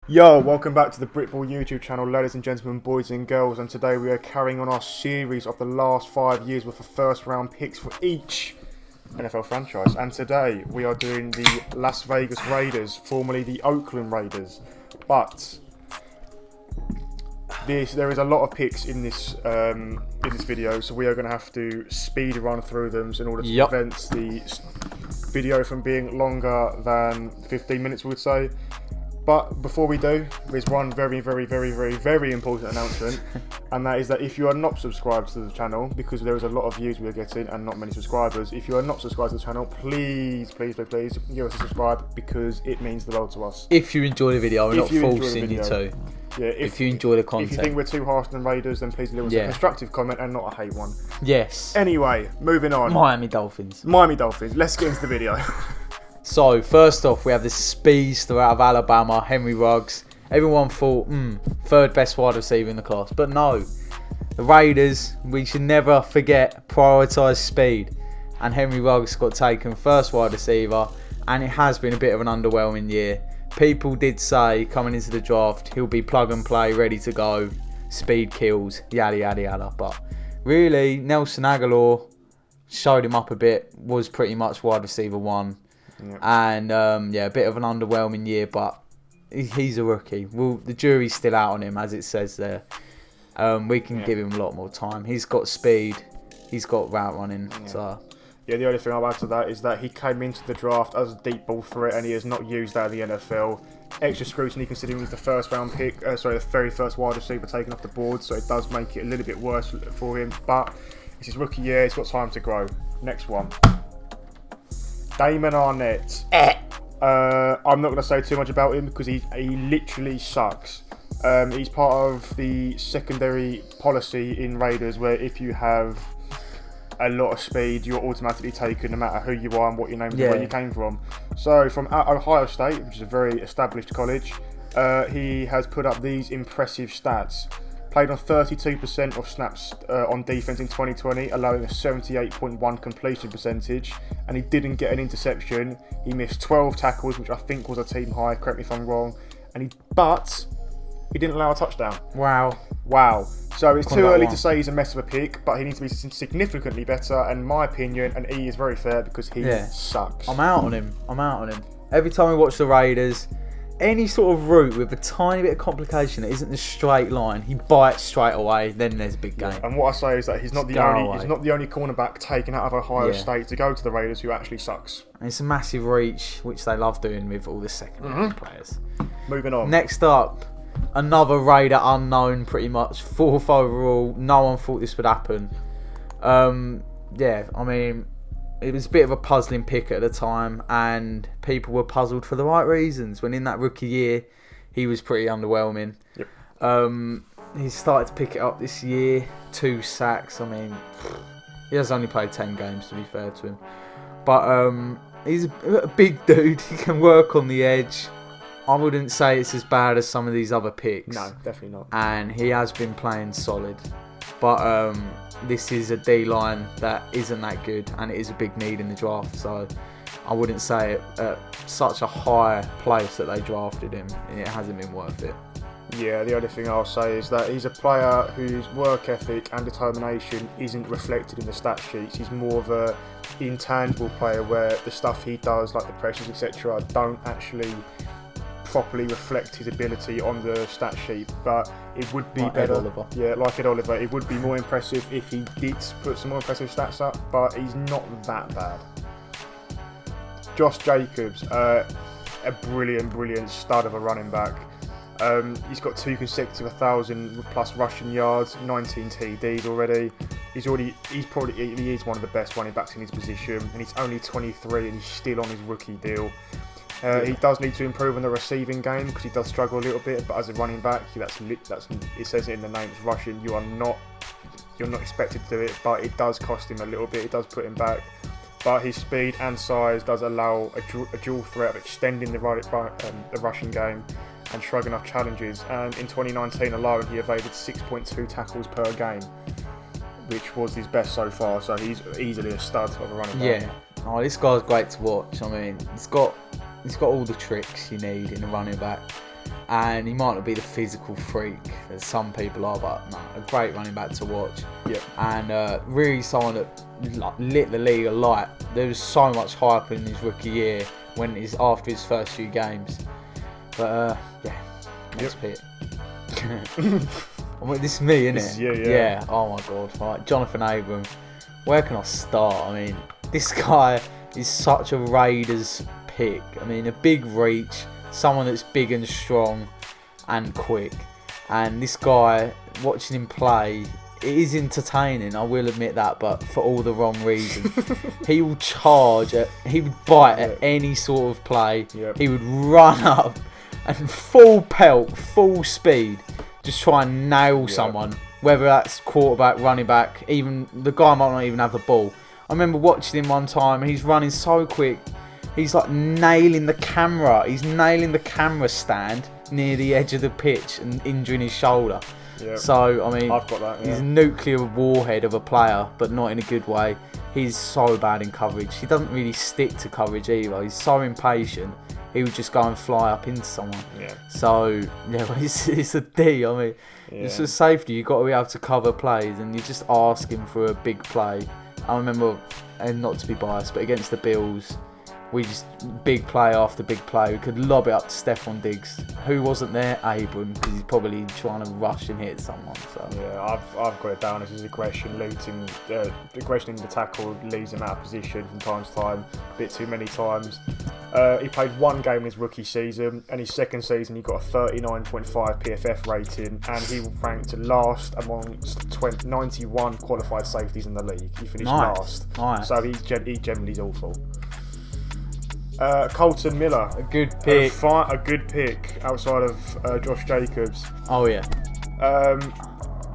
Yo, welcome back to the Britball YouTube channel, ladies and gentlemen, boys and girls, and today we are carrying on our series of the last 5 years with the first round picks for each NFL franchise. And today we are doing the Las Vegas Raiders, formerly the Oakland Raiders. But there is a lot of picks in this video, so we are going to have to speed run through them in order to prevent the video from being longer than 15 minutes, we would say. But before we do, there's one very important announcement, and that is that if you are not subscribed to the channel, because there is a lot of views we are getting and not many subscribers, if you are not subscribed to the channel, please give us a subscribe, because it means the world to us. If you enjoy the video, we're not forcing you to. Yeah, if you enjoy the content. If you think we're too harsh on the Raiders, then please leave us a constructive comment and not a hate one. Yes. Anyway, moving on. Miami Dolphins. Let's get into the video. So, first off, we have this speedster out of Alabama, Henry Ruggs. Everyone thought, third best wide receiver in the class. But no, the Raiders, we should never forget, prioritise speed. And Henry Ruggs got taken first wide receiver, and it has been a bit of an underwhelming year. People did say, coming into the draft, he'll be plug and play, ready to go, speed kills, yada yada yada. But really, Nelson Aguilar showed him up a bit, was pretty much wide receiver one. Yep. And a bit of an underwhelming year, but he's a rookie. Well, the jury's still out on him, as it says there. We can give him a lot more time. He's got speed, he's got route running. So the only thing I'll add to that is that he came into the draft as a deep ball threat, and he has not used that in the NFL. Extra scrutiny considering he's the first round pick, the very first wide receiver taken off the board, so it does make it a little bit worse for him. But it's his rookie year; he's got time to grow. Next one. Damon Arnette. I'm not going to say too much about him because he literally sucks. He's part of the secondary policy in Raiders where if you have a lot of speed, you're automatically taken no matter who you are and what your name is and where you came from. So from Ohio State, which is a very established college, he has put up these impressive stats. Played on 32% of snaps on defense in 2020, allowing a 78.1 completion percentage, and he didn't get an interception. He missed 12 tackles, which I think was a team high. Correct me if I'm wrong. But he didn't allow a touchdown. Wow. So it's too early to say he's a mess of a pick, but he needs to be significantly better, in my opinion. And E is very fair because he sucks. I'm out on him. Every time we watch the Raiders, any sort of route with a tiny bit of complication that isn't a straight line, he bites straight away. Then there's a big game. And what I say is that he's not the only cornerback taken out of Ohio State to go to the Raiders who actually sucks. And it's a massive reach, which they love doing with all the secondary players. Moving on. Next up, another Raider unknown, pretty much 4th overall. No one thought this would happen. It was a bit of a puzzling pick at the time, and people were puzzled for the right reasons. When in that rookie year, he was pretty underwhelming. Yep. He started to pick it up this year. 2 sacks. He has only played 10 games, to be fair to him. But he's a big dude. He can work on the edge. I wouldn't say it's as bad as some of these other picks. No, definitely not. And he has been playing solid. But this is a D-line that isn't that good, and it is a big need in the draft. So I wouldn't say it at such a high place that they drafted him. It hasn't been worth it. Yeah, the only thing I'll say is that he's a player whose work ethic and determination isn't reflected in the stat sheets. He's more of a intangible player where the stuff he does, like the pressures, etc., don't actually properly reflect his ability on the stat sheet, but it would be better. Like Ed Oliver, it would be more impressive if he did put some more impressive stats up, but he's not that bad. Josh Jacobs, a brilliant stud of a running back. He's got 2 consecutive 1,000+ rushing yards, 19 TDs already. He is one of the best running backs in his position, and he's only 23 and he's still on his rookie deal. He does need to improve on the receiving game because he does struggle a little bit. But as a running back, it says it in the name. It's rushing. You're not expected to do it, but it does cost him a little bit. It does put him back. But his speed and size does allow a dual threat of extending the rushing game and shrugging off challenges. And in 2019 alone, he evaded 6.2 tackles per game, which was his best so far. So he's easily a stud of a running back. Yeah. This guy's great to watch. He's got all the tricks you need in a running back. and he might not be the physical freak as some people are, but no, a great running back to watch. Yeah. And really someone that lit the league alight. There was so much hype in his rookie year after his first few games. But next pick. This is me, isn't it? Yeah. Oh my god. Right, Jonathan Abram. Where can I start? I mean, this guy is such a Raiders pick. I mean, a big reach, someone that's big and strong and quick. And this guy, watching him play, it is entertaining, I will admit that, but for all the wrong reasons. He will charge, he would bite at any sort of play. Yep. He would run up and full pelt, full speed, just try and nail someone, whether that's quarterback, running back, even the guy might not even have the ball. I remember watching him one time, he's running so quick, he's like nailing the camera. He's nailing the camera stand near the edge of the pitch and injuring his shoulder. Yep. So, I mean, I've got that, he's a nuclear warhead of a player, but not in a good way. He's so bad in coverage. He doesn't really stick to coverage either. He's so impatient. He would just go and fly up into someone. Yeah. So, it's a D. I mean, it's a safety. You've got to be able to cover plays, and you're just asking for a big play. I remember, and not to be biased, but against the Bills, we just big play after big play. We could lob it up to Stephon Diggs. Who wasn't there? Abram, because he's probably trying to rush and hit someone. So yeah, I've got it down as his aggression in the tackle leaves him out of position from time to time, a bit too many times. He played one game in his rookie season, and his second season he got a 39.5 PFF rating, and he ranked last amongst 91 qualified safeties in the league. He finished last. Nice. So he generally is awful. Colton Miller, a good pick. A good pick outside of Josh Jacobs. Oh yeah.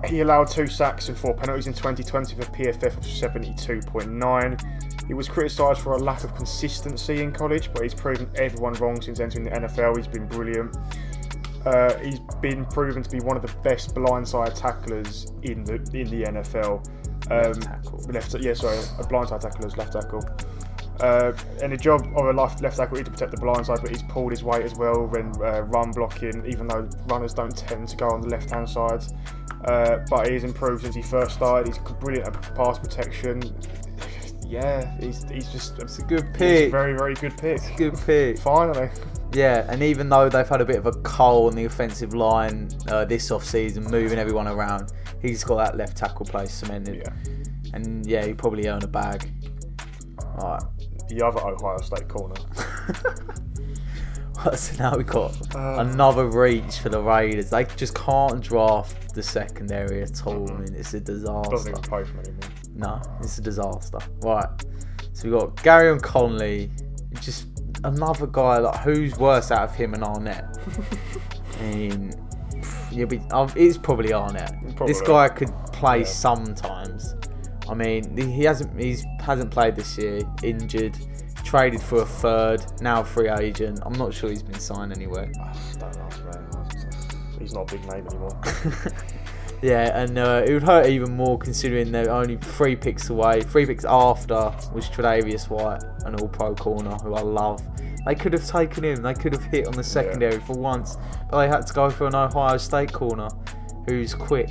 He allowed 2 sacks and 4 penalties in 2020 with a PFF of 72.9. He was criticised for a lack of consistency in college, but he's proven everyone wrong since entering the NFL. He's been brilliant. He's been proven to be one of the best blindside tacklers in the NFL. Left tackle. A blindside tackler is left tackle. And the job of a left tackle is to protect the blind side, but he's pulled his weight as well when run blocking, even though runners don't tend to go on the left hand side. But he's improved since he first started. He's brilliant at pass protection. Yeah, he's just it's a good pick. He's a very, very good pick. It's a good pick. Finally. Yeah, and even though they've had a bit of a coal on the offensive line this off-season, moving everyone around, he's got that left tackle place cemented. Yeah. And yeah, he probably earn a bag. Alright. The other Ohio State corner. So now we've got another reach for the Raiders. They just can't draft the secondary at all. I mean, it's a disaster. Doesn't even play for them anymore. No, it's a disaster. Right. So we've got Gareon Conley. Just another guy, like, who's worse out of him and Arnette? I mean, it's probably Arnette. This guy could play sometimes. I mean, he hasn't played this year, injured, traded for a third, now a free agent. I'm not sure he's been signed anywhere. Don't ask me. He's not a big name anymore. Yeah, and it would hurt even more considering they're only 3 picks away. 3 picks after was Tre'Davious White, an all-pro corner who I love. They could have taken him. They could have hit on the secondary for once, but they had to go for an Ohio State corner who's quick.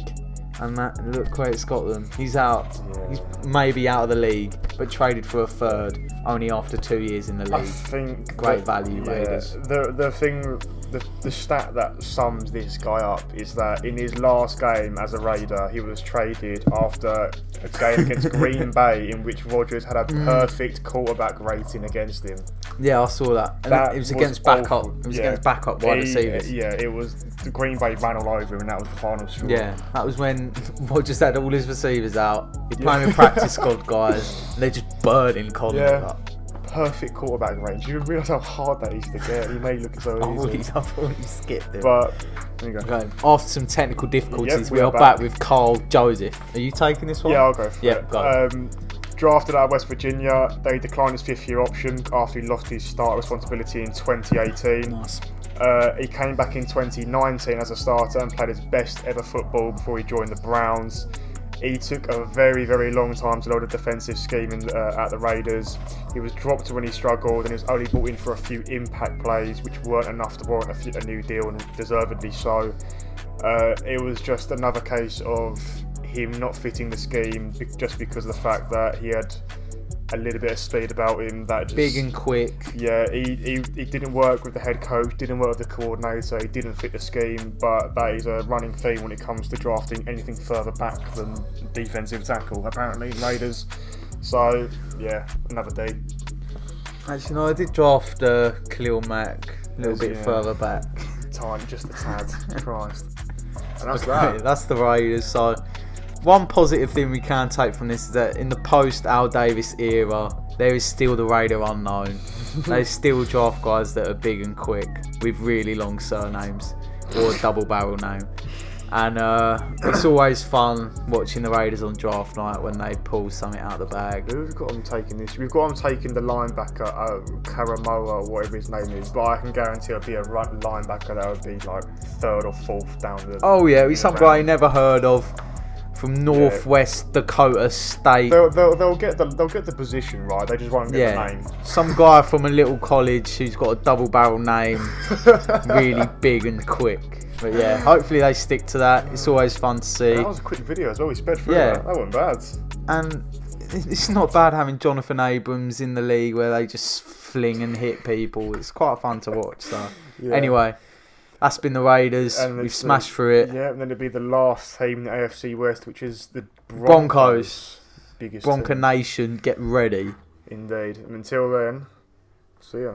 And look where it's got them. He's out. Yeah. He's maybe out of the league, but traded for a third only after 2 years in the league. I think great value, Raiders. The stat that sums this guy up is that in his last game as a Raider, he was traded after a game against Green Bay in which Rodgers had a perfect quarterback rating against him. Yeah, I saw that. And it was against backup. It was against backup wide receivers. Yeah, it was. The Green Bay ran all over him, and that was the final straw. Yeah, that was when Rodgers had all his receivers out. You're playing with practice squad guys, and they're just burning Conley. Yeah. Perfect quarterback range. You realise how hard that is to get. He may look so easy. I thought he skipped it. But there you go. Okay. After some technical difficulties, we are back with Carl Joseph. Are you taking this one? Yeah, I'll go for it. Go. Drafted out of West Virginia, they declined his 5th-year option after he lost his start responsibility in 2018. Nice. He came back in 2019 as a starter and played his best ever football before he joined the Browns. He took a very, very long time to load a defensive scheme at the Raiders. He was dropped when he struggled, and he was only brought in for a few impact plays, which weren't enough to warrant a new deal, and deservedly so. It was just another case of him not fitting the scheme just because of the fact that he had a little bit of speed about him. That just, big and quick. Yeah, he didn't work with the head coach, didn't work with the coordinator, he didn't fit the scheme, but that is a running theme when it comes to drafting anything further back than defensive tackle, apparently, Raiders. So, yeah, another D. Actually, no, I did draft Khalil Mack a little bit further back. Tiny, just a tad. Christ. And that's Okay, that. that's the Raiders. So, one positive thing we can take from this is that in the post-Al Davis era, there is still the Raider unknown. They still draft guys that are big and quick with really long surnames or a double barrel name. And it's always fun watching the Raiders on draft night when they pull something out of the bag. Who've got them taking this? We've got them taking the linebacker, Karamoa, or whatever his name is, but I can guarantee it'll be a linebacker that would be like third or fourth down the. Oh yeah, he's some guy you never heard of from Northwest Dakota State. They'll get the position right. They just won't get the name. Some guy from a little college who's got a double barrel name, really big and quick. But yeah, hopefully they stick to that. It's always fun to see. That was a quick video as well. We sped through that. That wasn't bad. And it's not bad having Jonathan Abrams in the league where they just fling and hit people. It's quite fun to watch. So anyway, that's been the Raiders. We've smashed through it. Yeah, and then it'll be the last team in the AFC West, which is the Broncos. Biggest Bronco team. Nation, get ready. Indeed. And until then, see ya.